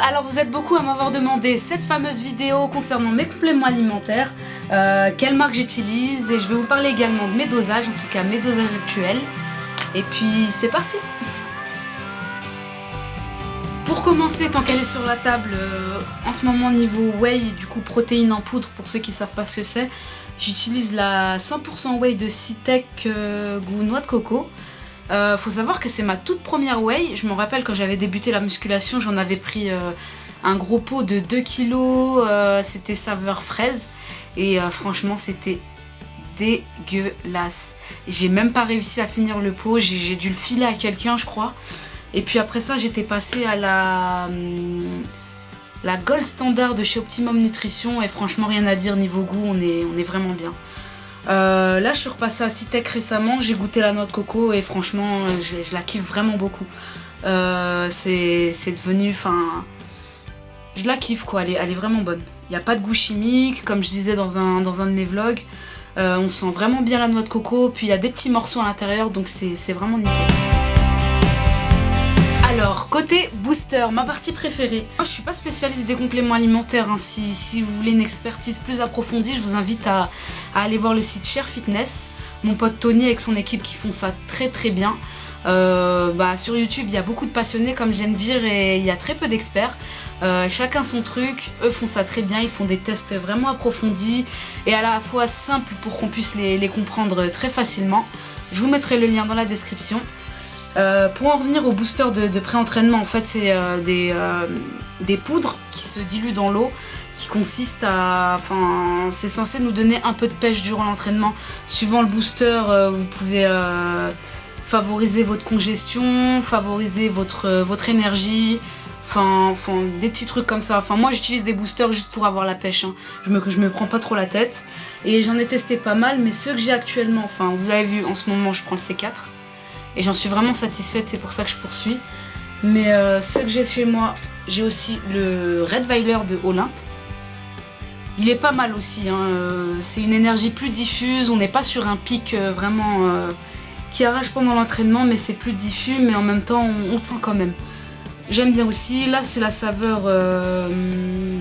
Alors vous êtes beaucoup à m'avoir demandé cette fameuse vidéo concernant mes compléments alimentaires, quelle marque j'utilise, et je vais vous parler également de mes dosages, en tout cas mes dosages actuels. Et puis c'est parti. Pour commencer, tant qu'elle est sur la table, en ce moment niveau whey, du coup protéines en poudre, pour ceux qui ne savent pas ce que c'est, j'utilise la 100% whey de Citec goût noix de coco. Faut savoir que c'est ma toute première whey. Je me rappelle quand j'avais débuté la musculation, j'en avais pris un gros pot de 2 kg, c'était saveur fraise. Et franchement c'était dégueulasse. J'ai même pas réussi à finir le pot, j'ai dû le filer à quelqu'un je crois. Et puis après ça j'étais passée à la Gold Standard de chez Optimum Nutrition. Et franchement rien à dire, niveau goût on est vraiment bien. Là je suis repassée à Citec récemment, j'ai goûté la noix de coco et franchement je la kiffe vraiment beaucoup. C'est devenu, enfin je la kiffe quoi, elle est vraiment bonne. Il n'y a pas de goût chimique, comme je disais dans un de mes vlogs. On sent vraiment bien la noix de coco, puis il y a des petits morceaux à l'intérieur, donc c'est vraiment nickel. Alors, côté booster, ma partie préférée. Moi, je suis pas spécialiste des compléments alimentaires, hein. Si vous voulez une expertise plus approfondie, je vous invite à aller voir le site Cher Fitness. Mon pote Tony avec son équipe qui font ça très très bien. Sur YouTube, il y a beaucoup de passionnés comme j'aime dire et il y a très peu d'experts. Chacun son truc, eux font ça très bien, ils font des tests vraiment approfondis et à la fois simples pour qu'on puisse les comprendre très facilement. Je vous mettrai le lien dans la description. Pour en revenir au booster de pré-entraînement, en fait c'est des poudres qui se diluent dans l'eau, qui consistent à, c'est censé nous donner un peu de pêche durant l'entraînement. Suivant le booster, vous pouvez favoriser votre congestion, favoriser votre énergie, des petits trucs comme ça. Moi j'utilise des boosters juste pour avoir la pêche, hein. Je me prends pas trop la tête et j'en ai testé pas mal, mais ceux que j'ai actuellement, vous avez vu en ce moment je prends le C4 et j'en suis vraiment satisfaite, c'est pour ça que je poursuis. Mais ceux que j'ai chez moi, j'ai aussi le Redweiler de Olympe. Il est pas mal aussi, hein. C'est une énergie plus diffuse, on n'est pas sur un pic vraiment qui arrache pendant l'entraînement, mais c'est plus diffus, mais en même temps on le sent quand même. J'aime bien aussi, là c'est la saveur, je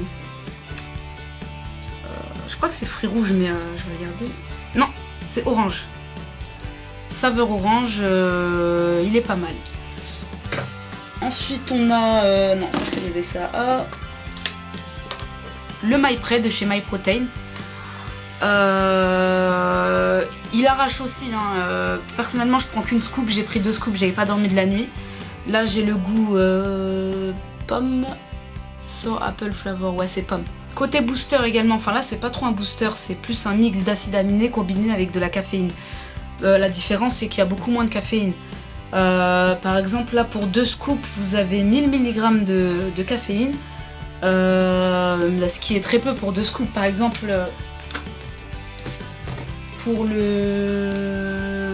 crois que c'est fruits rouges, mais je vais regarder. Non, c'est orange. Saveur orange, il est pas mal. Ensuite on a, non ça c'est le BCAA, le MyPre de chez MyProtein. Il arrache aussi, hein. Personnellement je prends qu'une scoop, j'ai pris 2 scoops, j'avais pas dormi de la nuit. Là j'ai le goût pomme, sour apple flavor, ouais c'est pomme. Côté booster également, là c'est pas trop un booster, c'est plus un mix d'acides aminés combiné avec de la caféine. La différence c'est qu'il y a beaucoup moins de caféine. Par exemple là pour 2 scoops vous avez 1000 mg de caféine, ce qui est très peu pour 2 scoops. Par exemple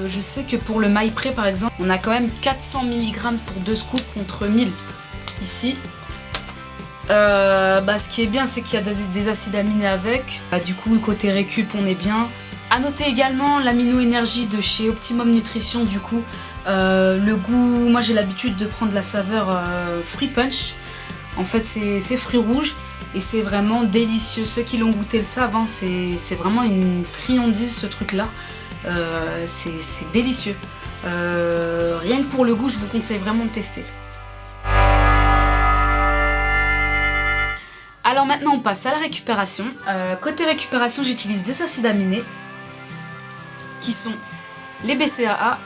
je sais que pour le MyPre par exemple on a quand même 400 mg pour 2 scoops contre 1000 ici. Ce qui est bien c'est qu'il y a des acides aminés avec, du coup côté récup on est bien. A noter également l'amino énergie de chez Optimum Nutrition, du coup le goût, moi j'ai l'habitude de prendre la saveur fruit punch. En fait c'est fruits rouges et c'est vraiment délicieux. Ceux qui l'ont goûté le savent, hein, c'est vraiment une friandise ce truc là. C'est délicieux. Rien que pour le goût je vous conseille vraiment de tester. Alors maintenant on passe à la récupération. Côté récupération j'utilise des acides aminés qui sont les BCAA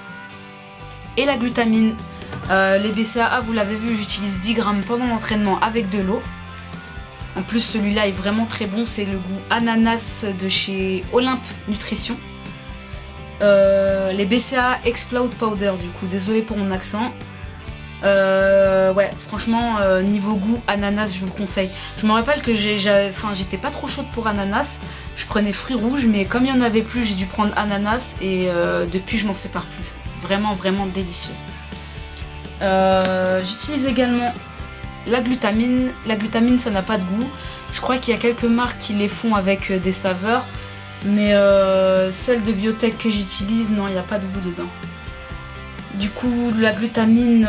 et la glutamine. Les BCAA vous l'avez vu, j'utilise 10 grammes pendant l'entraînement avec de l'eau. En plus celui-là est vraiment très bon, c'est le goût ananas de chez Olympe Nutrition. Les BCAA Explode Powder, du coup désolé pour mon accent. Ouais franchement niveau goût ananas je vous le conseille. Je me rappelle que j'étais pas trop chaude pour ananas, je prenais fruits rouges, mais comme il y en avait plus j'ai dû prendre ananas et depuis je m'en sépare plus. Vraiment vraiment délicieuse. J'utilise également la glutamine. La glutamine ça n'a pas de goût, je crois qu'il y a quelques marques qui les font avec des saveurs, mais celle de Biotech que j'utilise, non il n'y a pas de goût dedans. Du coup, la glutamine,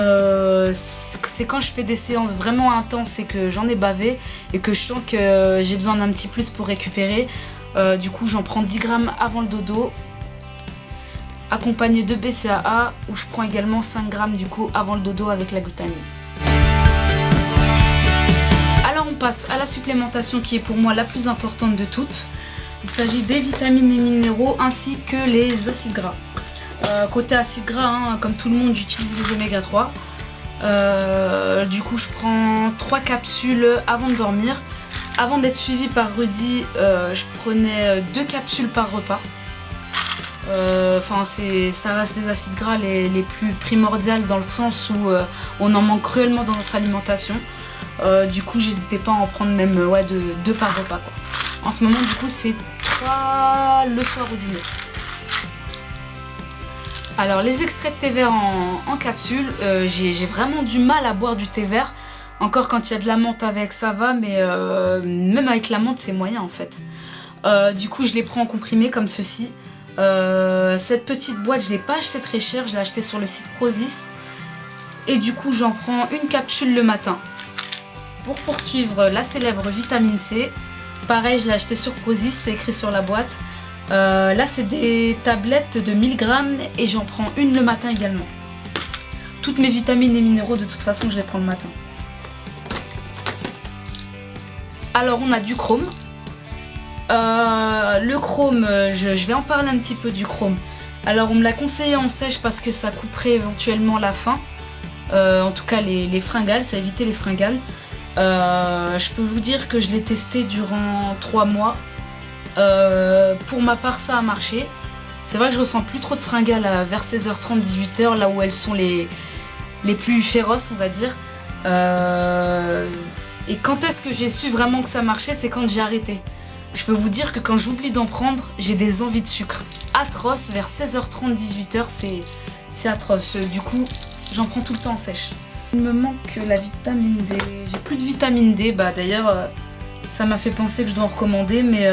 c'est quand je fais des séances vraiment intenses et que j'en ai bavé et que je sens que j'ai besoin d'un petit plus pour récupérer. Du coup, j'en prends 10 grammes avant le dodo, accompagné de BCAA, où je prends également 5 grammes du coup avant le dodo avec la glutamine. Alors on passe à la supplémentation qui est pour moi la plus importante de toutes. Il s'agit des vitamines et minéraux ainsi que les acides gras. Côté acides gras, hein, comme tout le monde, j'utilise les oméga 3. Du coup, je prends 3 capsules avant de dormir. Avant d'être suivie par Rudy, je prenais 2 capsules par repas. Ça reste les acides gras les plus primordiales dans le sens où on en manque cruellement dans notre alimentation. Du coup, j'hésitais pas à en prendre même 2 par repas, quoi. En ce moment, du coup, c'est 3 le soir au dîner. Alors les extraits de thé vert en capsule, j'ai vraiment du mal à boire du thé vert. Encore quand il y a de la menthe avec, ça va, mais même avec la menthe c'est moyen en fait. Du coup je les prends en comprimé comme ceci. Cette petite boîte je l'ai pas achetée très cher, je l'ai achetée sur le site Prozis. Et du coup j'en prends une capsule le matin. Pour poursuivre la célèbre vitamine C, pareil je l'ai achetée sur Prozis, c'est écrit sur la boîte. Là c'est des tablettes de 1000 grammes et j'en prends une le matin également. Toutes mes vitamines et minéraux de toute façon je les prends le matin. Alors on a du chrome. Le chrome, je vais en parler un petit peu du chrome. Alors on me l'a conseillé en sèche parce que ça couperait éventuellement la faim. En tout cas les fringales, ça évitait les fringales. Je peux vous dire que je l'ai testé durant 3 mois. Pour ma part ça a marché. C'est vrai que je ressens plus trop de fringales vers 16h30, 18h, là où elles sont les plus féroces on va dire. Et quand est-ce que j'ai su vraiment que ça marchait, c'est quand j'ai arrêté. Je peux vous dire que quand j'oublie d'en prendre, j'ai des envies de sucre atroces vers 16h30, 18h, c'est atroce. Du coup, j'en prends tout le temps en sèche. Il me manque la vitamine D. J'ai plus de vitamine D, d'ailleurs ça m'a fait penser que je dois en recommander, mais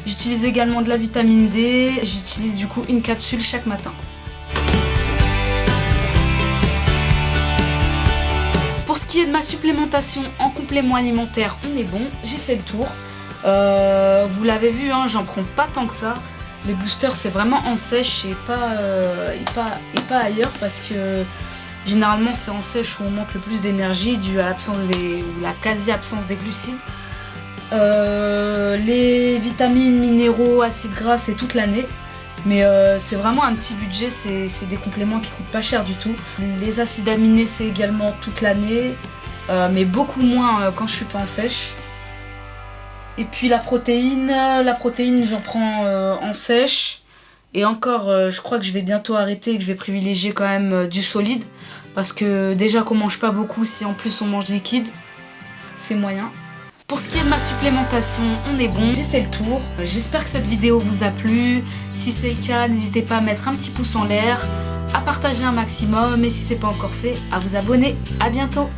j'utilise également de la vitamine D. J'utilise du coup une capsule chaque matin. Pour ce qui est de ma supplémentation en complément alimentaire, on est bon, j'ai fait le tour. Vous l'avez vu, hein, j'en prends pas tant que ça. Les boosters c'est vraiment en sèche et pas ailleurs parce que généralement c'est en sèche où on manque le plus d'énergie dû à l'absence ou la quasi-absence des glucides. Les vitamines, minéraux, acides gras c'est toute l'année. Mais c'est vraiment un petit budget, c'est des compléments qui coûtent pas cher du tout. Les acides aminés c'est également toute l'année, mais beaucoup moins quand je suis pas en sèche. Et puis la protéine j'en prends en sèche. Et encore, je crois que je vais bientôt arrêter et que je vais privilégier quand même du solide. Parce que déjà qu'on mange pas beaucoup, si en plus on mange liquide, c'est moyen. Pour ce qui est de ma supplémentation, on est bon, j'ai fait le tour. J'espère que cette vidéo vous a plu. Si c'est le cas, n'hésitez pas à mettre un petit pouce en l'air, à partager un maximum et si c'est pas encore fait, à vous abonner. À bientôt.